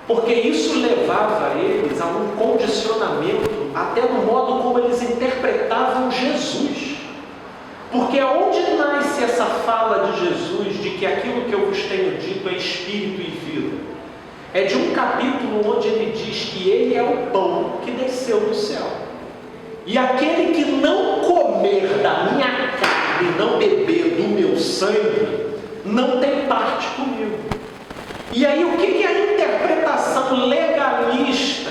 porque isso levava eles a um condicionamento até no modo como eles interpretavam Jesus. Porque aonde nasce essa fala de Jesus de que aquilo que eu vos tenho dito é espírito e vida? É de um capítulo onde ele diz que ele é o pão que desceu do céu. E aquele que não comer da minha carne e não beber do meu sangue, não tem parte comigo. E aí o que a interpretação legalista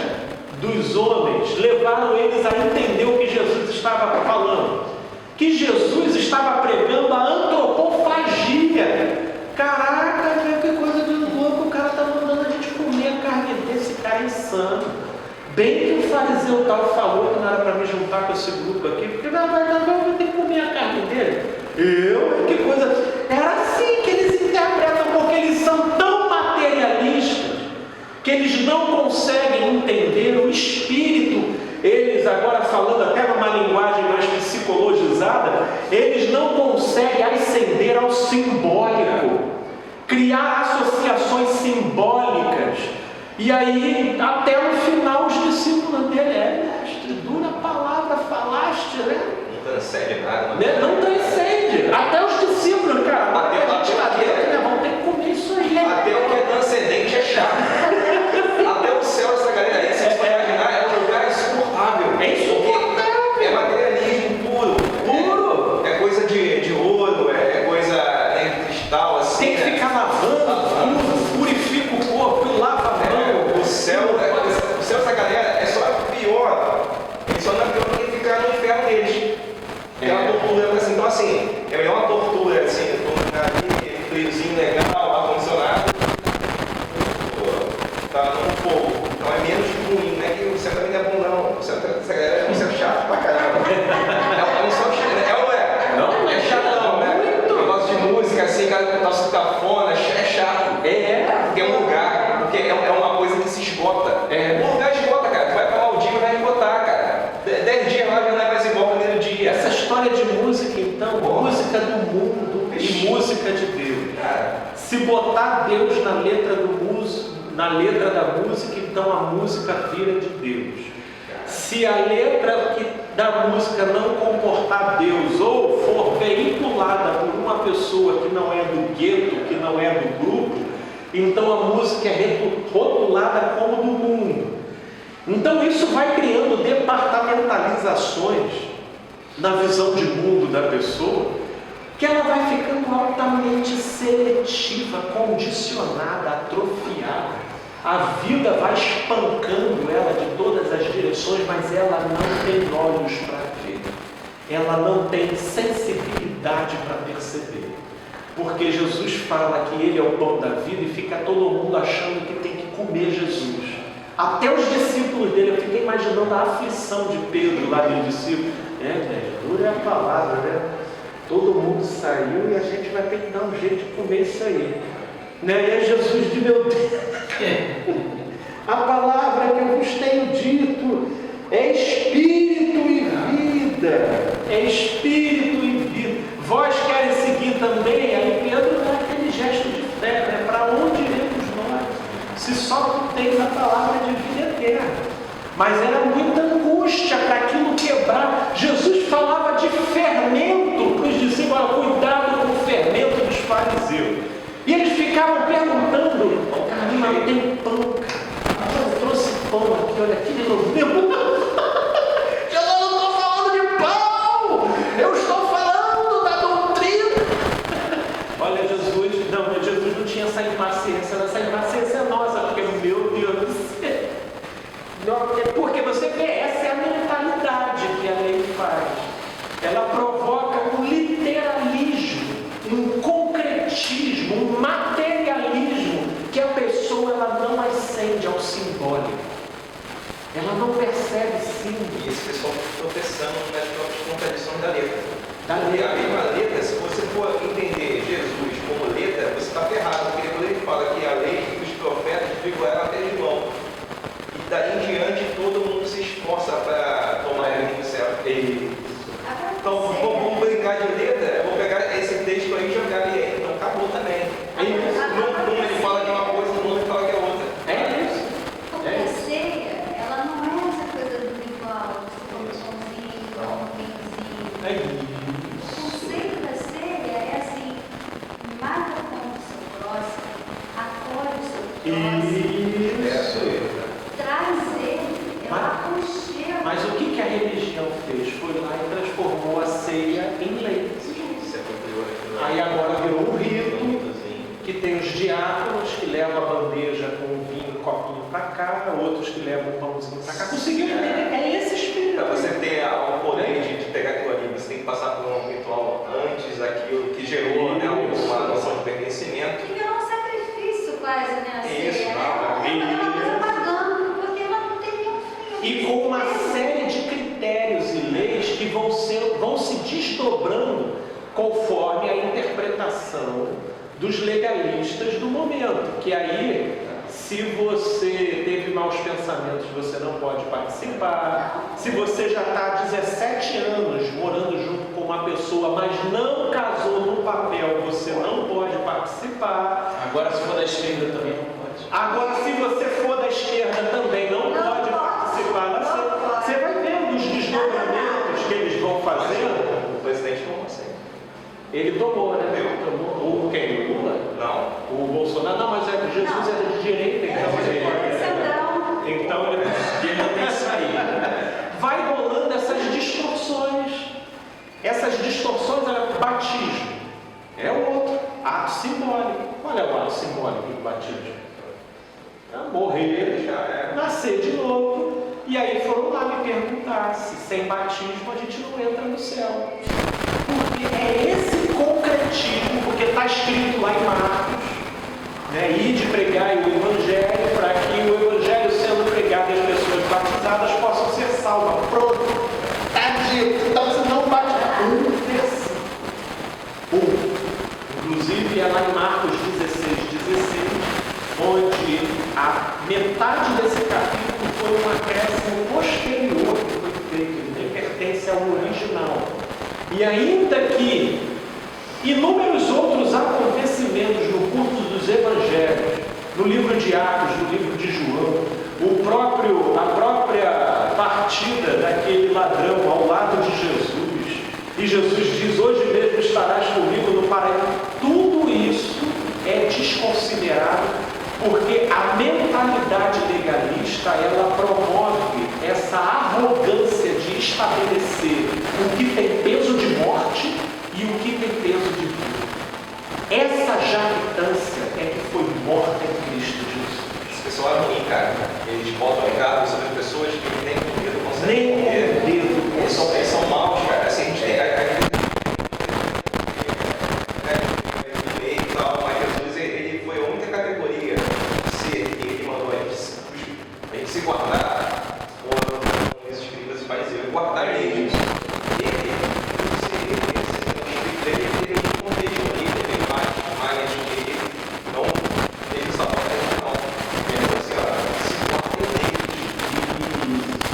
dos homens levaram eles a entender o que Jesus estava falando? Que Jesus estava pregando a antropofagia. Caraca, que coisa de louco, o cara está mandando a gente comer a carne desse cara insano. Bem que o fariseu tal falou que não era para me juntar com esse grupo aqui, porque na verdade eu vou ter que comer a carne dele. Que coisa. Era assim que eles interpretam, porque eles são tão materialistas que eles não conseguem entender o espírito. Eles, agora falando até numa linguagem mais psicologizada, eles não conseguem ascender ao simbólico, criar associações simbólicas E aí, até no final, os discípulos dele, mestre, dura palavra falaste, né? Não transcende nada. Não transcende. Até os discípulos, cara, Até a gente lá dentro, né? Vamos ter que comer isso aí. Até o que é transcendente é chato. Até o céu, essa galera aí, se você imaginar, é um lugar insuportável. É insuportável. É materialismo puro. Puro. É coisa de ouro, é coisa de cristal, assim. Tem que ficar lavando, purifica o corpo e lava a mão. O céu, essa galera é só pior. Ele só não é pior do que ficar no inferno deles. É uma tortura, assim. Então, assim, é melhor uma tortura, assim, ficar ali, friozinho legal, ar-condicionado, tá no fogo. Então é menos ruim, né? Que o céu também não é bom, não. O céu, essa galera é um céu chato pra caramba. É um céu chato, ou é? Não, é chatão, né? muito. Negócio de música, assim, nosso cafona, é chato. Porque é um lugar, porque é uma coisa que se esgota. O lugar esgota, cara. Tu vai pra Maldivas e vai esgotar, cara. 10 dias lá já não é mais igual ao primeiro dia. Essa história de música, então, música do mundo e música de Deus. Se botar Deus na letra da música, então a música vira de Deus. Se a letra da música não comportar Deus ou for veiculada por uma pessoa que não é do gueto, que não é do grupo, então a música é rotulada como do mundo. Então isso vai criando departamentalizações na visão de mundo da pessoa, que ela vai ficando altamente seletiva, condicionada, atrofiada. A vida vai espancando ela de todas as direções, mas ela não tem olhos para ver. Ela não tem sensibilidade para perceber. Porque Jesus fala que Ele é o pão da vida e fica todo mundo achando que tem que comer Jesus. Até os discípulos dele, eu fiquei imaginando a aflição de Pedro lá dos discípulos. Dura a palavra, né? Todo mundo saiu e a gente vai ter que dar um jeito de comer isso aí. Né? E aí Jesus diz, meu Deus, a palavra que eu vos tenho dito é espírito e vida. É espírito e vida. Vós querem seguir também? Aí Pedro dá aquele gesto de fé, né? Para onde iremos nós? Se só tu tens a palavra de vida eterna. Mas era muita angústia para aquilo quebrar. Jesus falava de fermento para os discípulos, cuidado com o fermento dos fariseus. E eles ficavam perguntando, caramba, tem pão, cara. Eu trouxe pão aqui, olha aqui de novo. Eu não estou falando de pão, eu estou falando da doutrina. Olha, Jesus não tinha essa impaciência, essa impaciência é nossa, porque, meu Deus do céu. Porque você vê, essa é a mentalidade que a lei faz. Ela provoca um literalismo, um concretismo, um materialismo que a pessoa ela não ascende ao simbólico. Ela não percebe símbolo. E esse pessoal tropeçando nas próprias contradições da letra. Da A mesma letra, se você for entender Jesus como letra, você está ferrado, porque quando ele fala que a lei e os profetas figuraram até de mão. E daí em diante todo mundo se esforça para tomar o caminho certo. Então vamos brincar de letra, eu vou pegar esse texto aí e jogar ali. Então acabou também. Num ele fala de uma coisa, no outro ele fala que é outra. É isso. Porque a ceia, ela não é essa coisa do ritual, você come um pãozinho, toma um vinhozinho. É isso. O conceito da ceia é assim, mata o pão do seu próximo, acolhe o seu próximo, traz ele, é uma aconchego. Mas o que a religião fez? Foi lá e transformou a ceia em lei. Aí agora virou um rito, que tem os diáconos que levam a bandeja com o vinho, copinho para cá, outros que levam o pãozinho para cá. Conseguiu entender? É esse espírito. Para você ter o poder de pegar aquilo ali, você tem que passar por um ritual antes daquilo que gerou, né, uma noção de pertencimento. Que virou um sacrifício quase, né? A ceia, Isso, né? Ela está pagando, porque ela não tem nenhum fim. E com uma série de critérios e leis que vão se desdobrando conforme a interpretação dos legalistas do momento. Que aí, se você teve maus pensamentos, você não pode participar. Se você já está há 17 anos morando junto com uma pessoa, mas não casou no papel, você não pode participar. Agora, se for da esquerda também não pode. Agora, se você for da Ele tomou, né? Ele tomou. O quem? O Lula? Não. O Bolsonaro? Não, mas Jesus era de direita, então ele não tem saída. Vai rolando essas distorções. Essas distorções, batismo. É outro. Ato simbólico. Qual é o ato simbólico do batismo? Morrer, nascer de novo. E aí foram lá me perguntar se sem batismo a gente não entra no céu. Porque é esse concretismo, porque está escrito lá em Marcos, né? Ide pregar o Evangelho, para que o Evangelho sendo pregado e as pessoas batizadas possam ser salvas. Pronto, está dito. Então você não bate. Inclusive é lá em Marcos 16, onde a metade desse capítulo foi um acréscimo posterior que foi feito, ele nem pertence ao original. E ainda que inúmeros outros acontecimentos no curso dos Evangelhos, no livro de Atos, no livro de João, a própria partida daquele ladrão ao lado de Jesus, e Jesus diz: hoje mesmo estarás comigo no paraíso. Tudo isso é desconsiderado porque a mentalidade legalista, ela promove essa arrogância de estabelecer o que tem peso de morte e o que tem peso de vida. Essa jactância é que foi morta em Cristo Jesus. Esse pessoal é ruim, cara. Eles botam em casa sobre pessoas que nem com medo conseguem morrer. Eles são maus, cara. Assim, a gente tem se guardar, ou esses escribas e fariseus, guardar mesmo. Ele teve um contexto ali, teve mais ele não teve essa porta não. Ele assim, se guardem deles,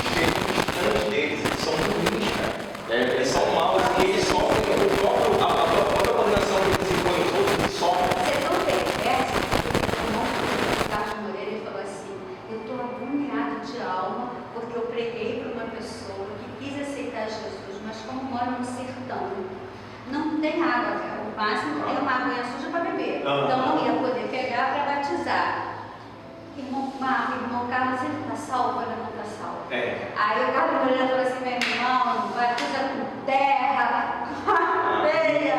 estejam distantes deles, eles são ruins, cara. Eles são maus e eles sofrem a própria condenação que eles impõem os outros, eles sofrem. Você não percebe? O Carlos Moreira falou assim: eu estou agoniado de alma porque eu preguei para uma pessoa que quis aceitar Jesus, mas como mora no sertão, não tem água, o máximo tem uma aguinha suja para beber, então não ia poder pegar para batizar. Irmão Carlos, ele está salvo, ele não está salvo. Aí o Carlos Moreira falou assim: meu irmão, batiza com terra, com areia,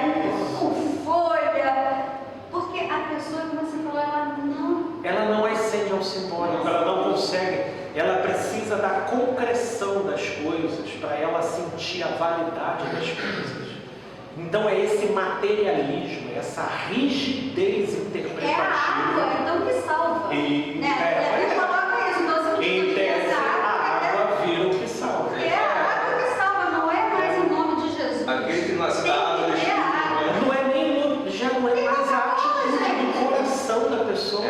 com folha, porque a pessoa que você falou, ela não acende ao simbólico, ela não consegue, ela precisa da concreção das coisas para ela sentir a validade das coisas. Então é esse materialismo, essa rigidez interpretativa. É a água, então que salva. Ele coloca isso, então você em tese, a água vira o que salva. É a água que salva, não é mais em nome de Jesus. Aquele que nasce da água do Espírito. Já não é mais a atitude do coração da pessoa.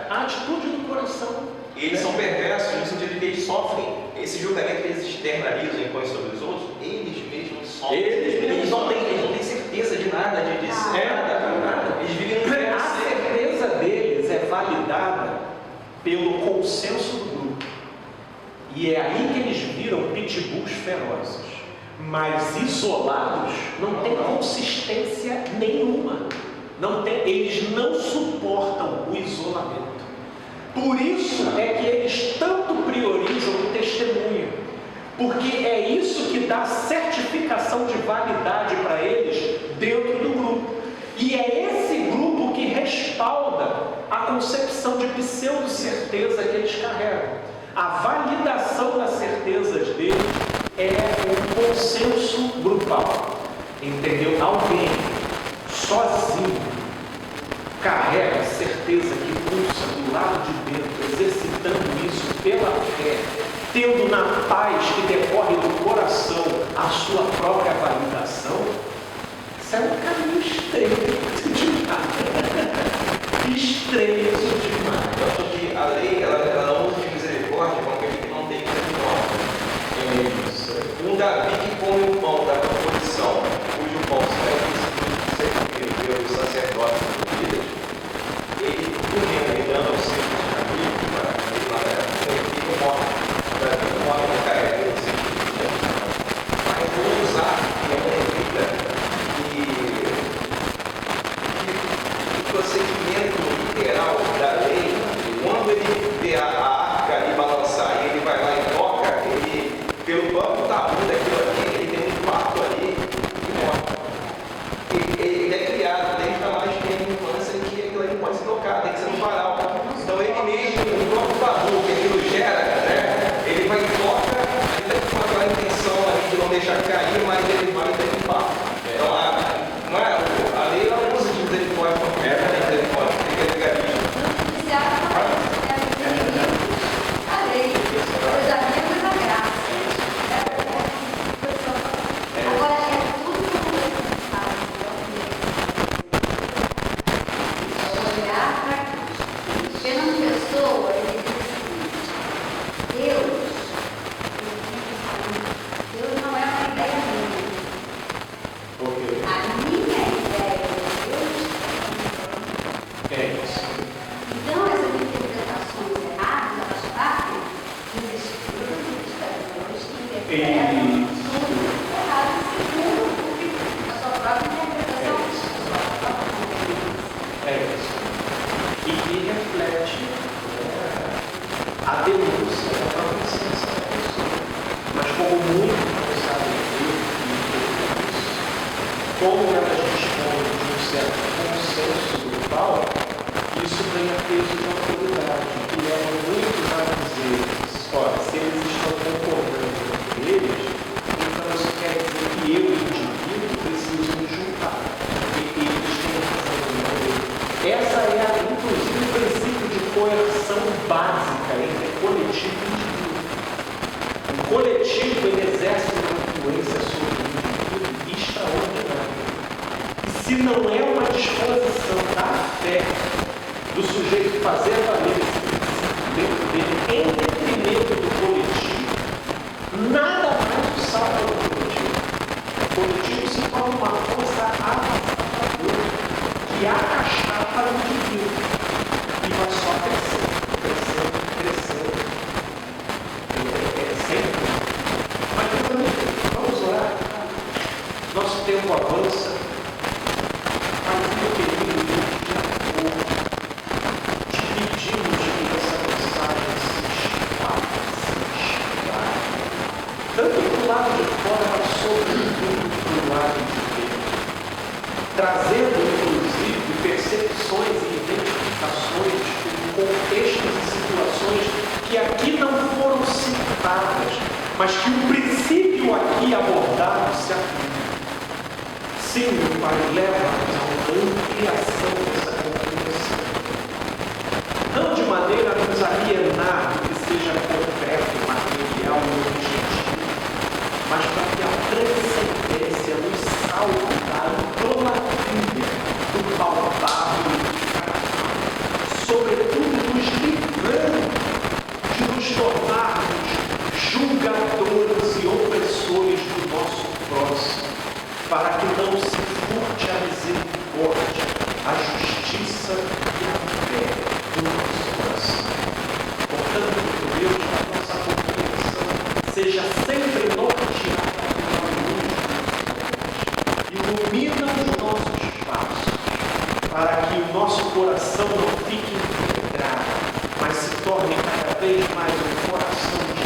A atitude do coração. Eles são perversos no sentido de que eles sofrem esse julgamento que eles externalizam e põem sobre os outros, eles mesmos sofrem. Eles não têm certeza de nada, de nada. Eles vivem no inferno. A certeza deles é validada pelo consenso do grupo. E é aí que eles viram pitbulls ferozes. Mas isolados não tem consistência nenhuma. Eles não suportam o isolamento. Por isso é que eles tanto priorizam o testemunho, porque é isso que dá certificação de validade para eles dentro do grupo. E é esse grupo que respalda a concepção de pseudo-certeza que eles carregam. A validação das certezas deles é um consenso grupal. Entendeu? Alguém sozinho carrega a certeza que pulsa do lado de dentro, exercitando isso pela fé, tendo na paz que decorre do coração a sua própria validação. Isso é um caminho estreito demais. Estreito demais. Eu acho que a lei, ela não usa de misericórdia com aquele que não tem misericórdia. Um Davi que come o pão da proposição, cujo pão será servido pelos sacerdotes líderes, ele comendo, dando aos seus amigos para ele lá ele morre. Davi morre no carrega, não sei o que. Mas vou usar que é uma vida que como elas dispõem de um certo consenso grupal, isso ganha peso de autoridade, que leva muitos a dizer, olha, se eles estão concordando entre eles, então isso quer dizer que eu, indivíduo, preciso me juntar, porque eles têm razão na minha lei. Essa é, inclusive, o princípio de coerção básica entre coletivo e indivíduo. O coletivo ele exerce uma influência sobre o indivíduo extraordinária. E se não é uma disposição da fé do sujeito fazer valer esse princípio dentro dele em detrimento do coletivo, nada mais o salva do coletivo. O coletivo se torna uma força avassaladora que acachapa o indivíduo e vai só crescendo, crescendo, crescendo. Sempre. Mas também, vamos orar. Nosso tempo avança. Mas, meu querido, de amor, te pedimos que essa mensagem se espalhe, tanto do lado de fora, mas sobretudo do lado de dentro, trazendo, inclusive, percepções e identificações de contextos e situações que aqui não foram citadas, mas que o princípio aqui abordado se aplica. Sim, meu Pai, leva-nos a uma ampliação dessa compreensão. Não de maneira a nos alienar do que seja concreto, material e objetivo, mas para que a transcendência nos salve da idolatria, do palpável e do carnal, sobretudo nos livrando de nos tornarmos julgadores e opressores do nosso próximo, para que não se furte a misericórdia, a justiça e a fé do nosso coração. Portanto, meu Deus, que a nossa compreensão seja sempre norteada pela luz dos olhos. Ilumina os nossos passos, para que o nosso coração não fique integrado, mas se torne cada vez mais um coração de